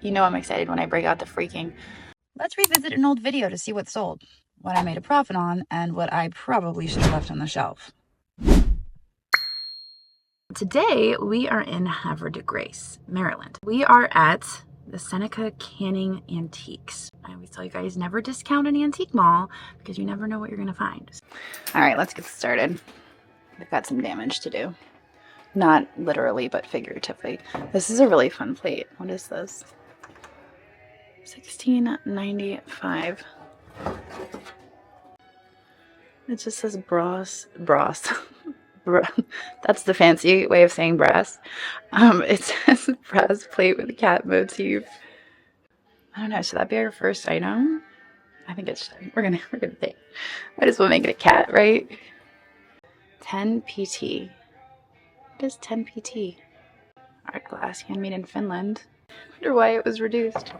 You know I'm excited when I break out the freaking. Let's revisit an old video to see what sold, what I made a profit on, and what I probably should have left on the shelf. Today, we are in Havre de Grace, Maryland. We are at the Seneca Canning Antiques. I always tell you guys, never discount an antique mall because you never know what you're gonna find. All right, let's get started. We've got some damage to do. Not literally, but figuratively. This is a really fun plate. What is this? $16.95. It just says brass. That's the fancy way of saying brass. It says brass plate with cat motif. I don't know. Should that be our first item? I think it should. We're gonna think. Might as well make it a cat, right? 10 PT. What is 10 PT? Art glass, handmade in Finland. I wonder why it was reduced.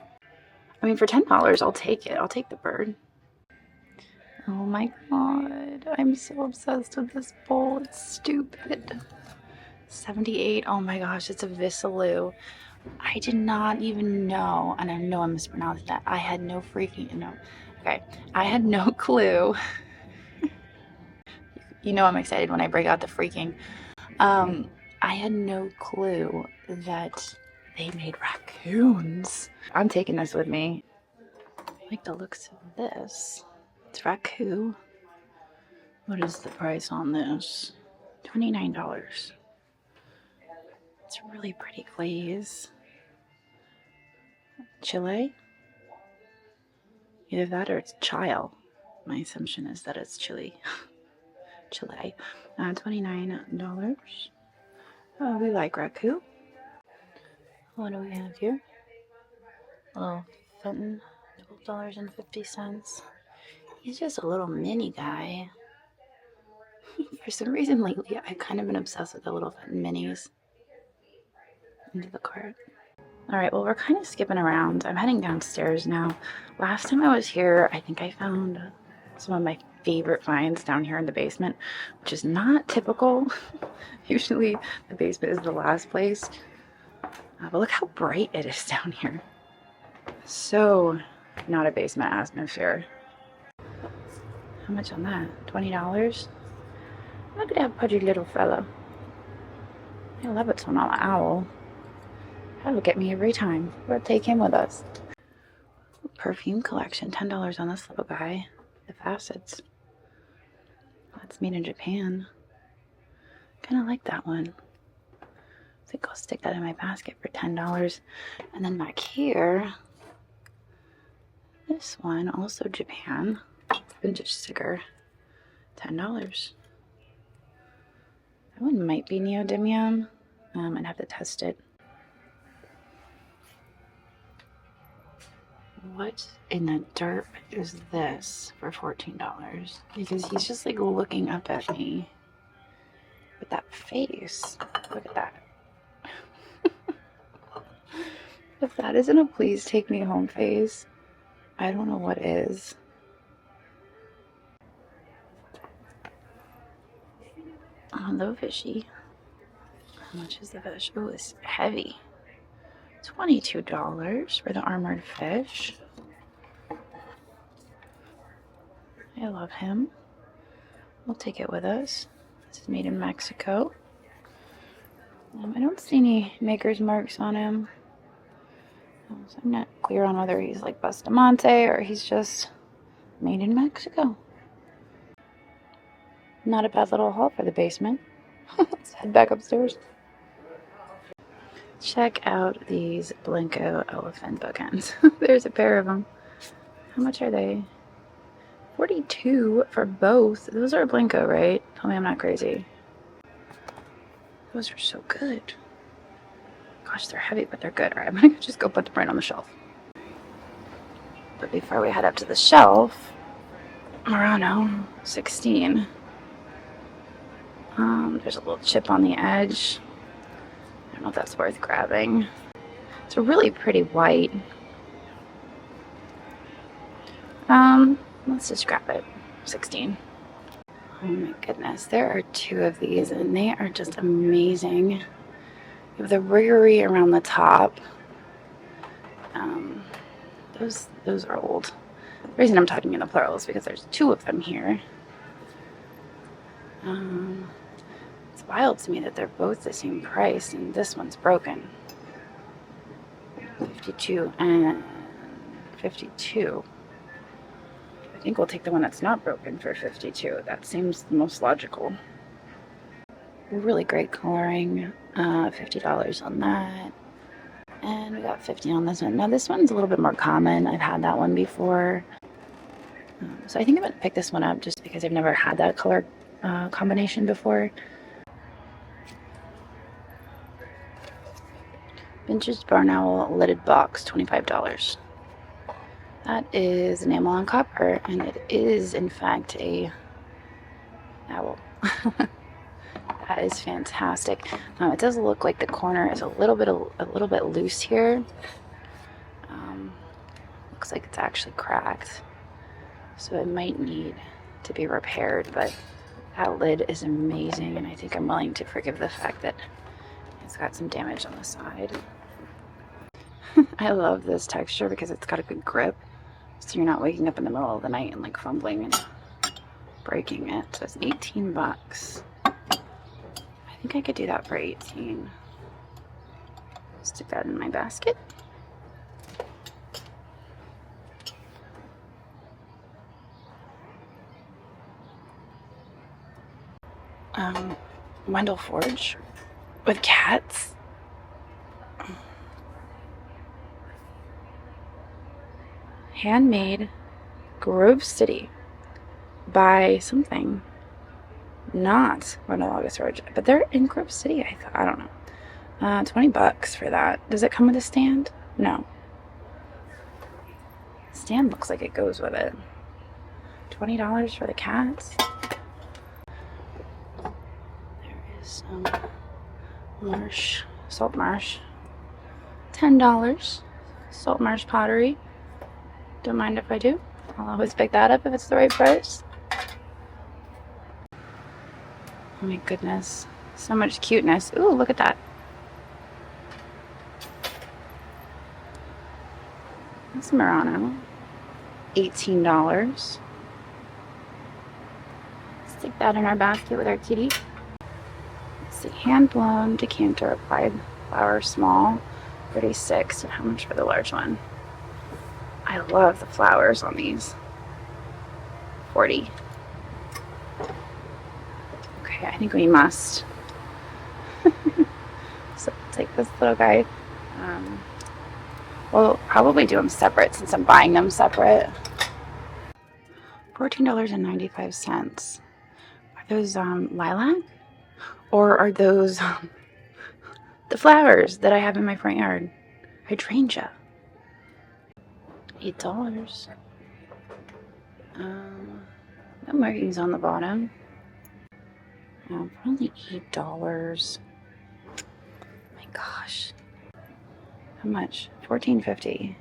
I mean, for $10, I'll take it. I'll take the bird. Oh my god, I'm so obsessed with this bowl. It's stupid. 78. Oh my gosh, it's a Visaloo. I did not even know, and I know I'm mispronouncing that. I had no freaking no. Okay, I had no clue. You know I'm excited when I break out the freaking. I had no clue that they made raccoons. I'm taking this with me. I like the looks of this. It's raccoon. What is the price on this? $29. It's a really pretty glaze. Chile? Either that or it's Chile. My assumption is that it's Chile. Chile. $29. Oh, we like raccoon. What do we have here? Little Fenton, $12.50. He's just a little mini guy. For some reason lately, I've kind of been obsessed with the little Fenton minis. Into the cart. All right, well, we're kind of skipping around. I'm heading downstairs now. Last time I was here, I think I found some of my favorite finds down here in the basement, which is not typical. Usually the basement is the last place. But look how bright it is down here. So not a basement atmosphere. How much on that? $20? Look at that pudgy little fella. I love it, so not an owl. That'll get me every time. We'll take him with us. Perfume collection, $10 on this little guy. The facets. That's made in Japan. Kind of like that one. I think I'll stick that in my basket for $10. And then back here, this one, also Japan. Vintage sticker, $10. That one might be neodymium. I'd have to test it. What in the dirt is this for $14? Because he's just like looking up at me with that face. Look at that. If that isn't a please take me home face, I don't know what is. Oh, the fishy. How much is the fish? Oh, it's heavy. $22 for the armored fish. I love him. We'll take it with us. This is made in Mexico. I don't see any maker's marks on him. So I'm not clear on whether he's like Bustamante or he's just made in Mexico. Not a bad little haul for the basement. Let's head back upstairs. Check out these Blanco elephant bookends. There's a pair of them. How much are they? $42 for both. Those are Blanco, right? Tell me I'm not crazy. Those are so good. Gosh, they're heavy, but they're good. All right, I'm gonna just go put them right on the shelf. But before we head up to the shelf, Murano 16. There's a little chip on the edge. I don't know if that's worth grabbing. It's a really pretty white. Let's just grab it. 16. Oh my goodness, there are two of these and they are just amazing. You have the riggery around the top. Those are old. The reason I'm talking in the plural is because there's 2 of them here. It's wild to me that they're both the same price and this one's broken. 52 and 52. I think we'll take the one that's not broken for 52. That seems the most logical. Really great coloring. $50 on that. And we got 50 on this one. Now this one's a little bit more common. I've had that one before. So I think I'm going to pick this one up just because I've never had that color combination before. Vintage Barn Owl lidded box, $25. That is enamel on copper, and it is in fact a owl. That is fantastic. It does look like the corner is a little bit loose here. Looks like it's actually cracked, so it might need to be repaired. But that lid is amazing, and I think I'm willing to forgive the fact that it's got some damage on the side. I love this texture because it's got a good grip, so you're not waking up in the middle of the night and like fumbling and breaking it. So it's 18 bucks. I think I could do that for 18. Stick that in my basket. Wendell Forge with cats. Handmade Grove City by something. Not Wendell August Forge, but they're in Grove City, I don't know. 20 bucks for that. Does it come with a stand? No. Stand looks like it goes with it. $20 for the cats. There is some marsh, salt marsh. $10. Salt marsh pottery. Don't mind if I do. I'll always pick that up if it's the right price. Oh my goodness. So much cuteness. Ooh, look at that. That's Murano. $18. Stick that in our basket with our kitty. Let's see. Hand blown decanter applied flower small. 36. And how much for the large one? I love the flowers on these. 40. Okay, I think we must. So take this little guy. We'll probably do them separate since I'm buying them separate. $14.95. Are those lilac? Or are those the flowers that I have in my front yard? Hydrangea. $8. No markings on the bottom. Probably $8. My gosh. How much? $14.50.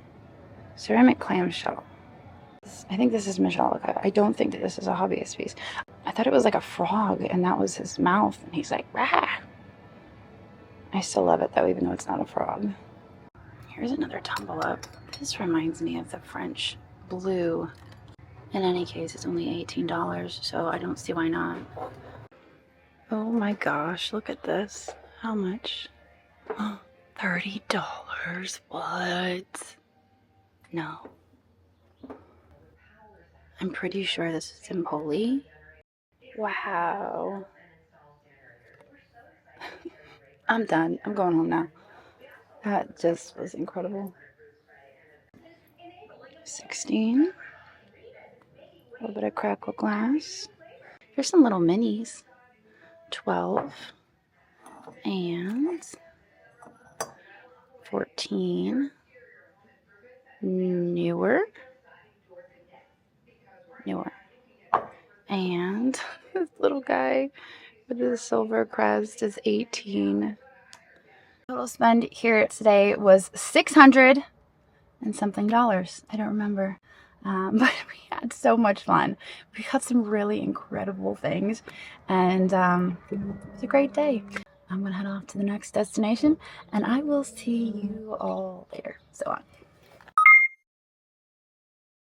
Ceramic clamshell. I think this is Majolica. I don't think that this is a hobbyist piece. I thought it was like a frog and that was his mouth and he's like, rah! I still love it though, even though it's not a frog. Here's another tumble up. This reminds me of the French blue. In any case, it's only $18, so I don't see why not. Oh my gosh, look at this. How much? $30. What? No. I'm pretty sure this is in Poli. Wow. I'm done. I'm going home now. That just was incredible. 16. A little bit of crackle glass. Here's some little minis. 12. And 14. Newer. And this little guy with the silver crest is 18. Total spend here today was $600 and something dollars. I don't remember. But we had so much fun. We got some really incredible things, and it was a great day. I'm gonna head off to the next destination, and I will see you all later. So on.